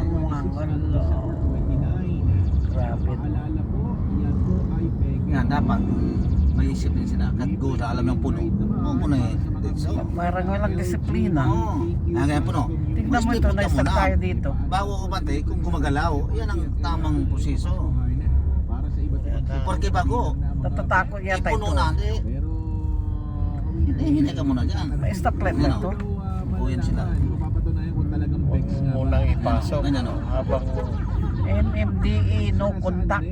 Lamongan. Grabe. Nga, dapat may isip din sila. Kat go sa alam ng puno. Puno eh. So, Parang walang disiplina. oo. Kaya puno. Tignan mo Mas ito, lipot ka na-stuck muna. tayo dito. Bago ko bante, kung gumagalaw, yan ang tamang proseso. Porque bago, Natatakot yata ipuno ito. na, hindi ka muna dyan. May stoplight na ito. Bukuyin sila. Huwag munang ipasok Ganyan, oh. habang MMDA, no contact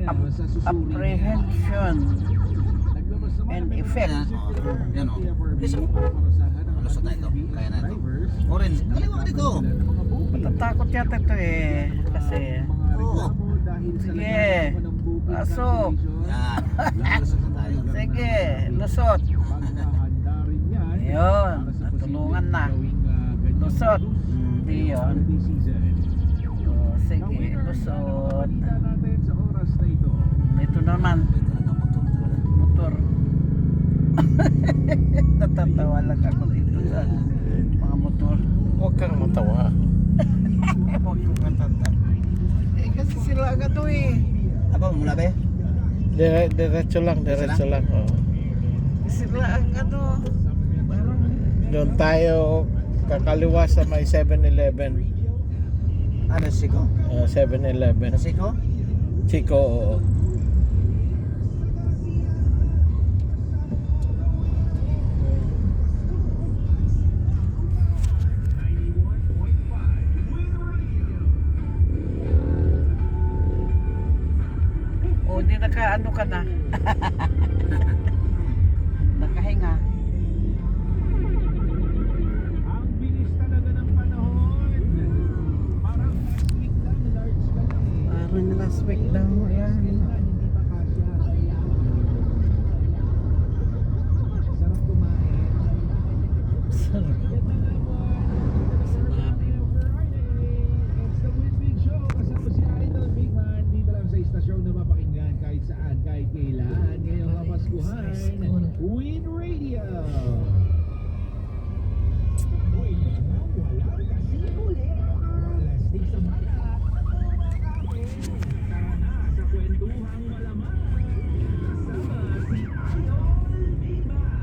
apprehension and effect. Yan o. Listen. Lusot na ito. Kaya na ito. Orange. Kaliwa ka dito. Natatakot yata ito eh. Kasi, Oo. sige, pasok. Yan. Lusot na tayo. Sige, lusot. Ayun, natulungan na. Lusot. Hindi yun. O, sige, lusot. Ito naman, motor. Natatawa lang ako dito sa mga motor. huwag kang matawa. Huwag ko matatawa. Eh, kasi sila agad to eh. Apa mula be? Diretso lang. Oh. Sila ang ano. Parang Doon tayo kakaliwa sa may 7-Eleven. Ano siko? 7-Eleven. Siko? Chico, oo. o di naka-ano ka na. Nakahinga. Ang bilis talaga ng panahon. Parang last week lang, large ka lang eh. Parang last week daw. Ayan. Hindi pa kasya. Sarap kumain. Sarap. It's the Win Big Show. Kasama si Idol Big Man. Dito lang sa istasyon na mapakinggan kahit saan, kahit kailan. Ngayong Kapaskuhan, Win Radio. Uy, wala kasi uli. Malastig sa mata. Tara na sa kwentuhang malaman. Kasama si Idol Big Man.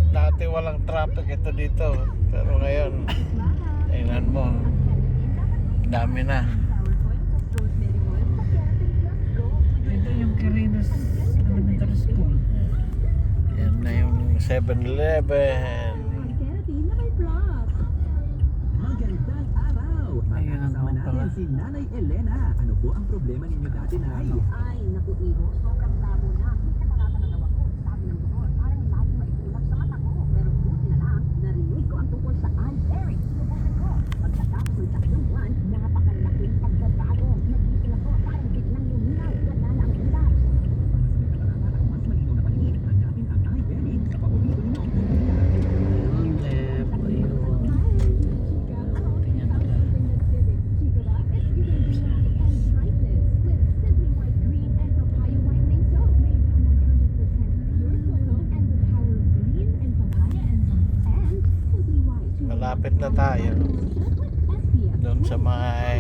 Dati walang traffic ito dito. Pero ngayon, tingnan mo. Dami na. Ito yung Quirinos Elementary School. Yan na yung 7-Eleven. Magandang araw! Ayun ang Kasama pala. natin si Nanay Elena. Ano po ang problema ninyo dati, Nay? Ay, naku, Iho, sobrang labo na. May katarata na daw ako. Sabi ng doktor, parang laging maitulak sa mata ko. Pero buti na lang, narinig ko ang tungkol sa eye therapy. Sinubukan ko. Pagkatapos ng 3 buwan, napakalaking pagbabago. Nagising ako, parang biglang luminaw. Wala na ang ulap. Para mas malinaw na paningin, hanapin ang eye therapy sa paborito ninyo. Left, ayun. Tingnan nila. Malapit na tayo. Doon sa may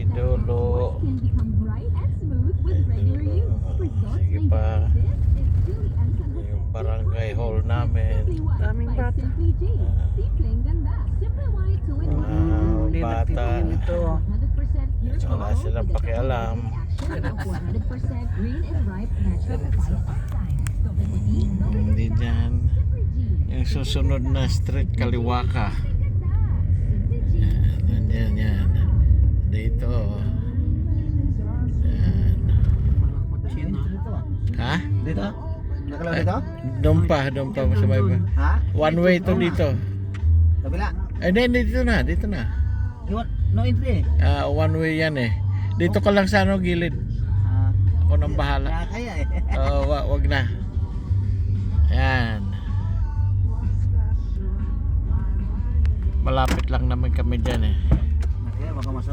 dulo. Sige pa. Yung barangay hall namin. Daming bata. Hindi Bata. nagtitingin ito. Wala silang pakialam. Hindi dyan. Yung susunod na street, kaliwa ka. Yan. Dito. Yan. Ha? Dito? Nakalaw dito? Doon pa sa may ba? Ha? One way to dito. Kabila. Ay, hindi, dito na. No entry. One way yan eh. Dito ka lang sa ano, gilid. Ako nang bahala. Kaya eh. Wag na. Yan. Malapit lang naman kami dyan eh. Kaya baka masalo.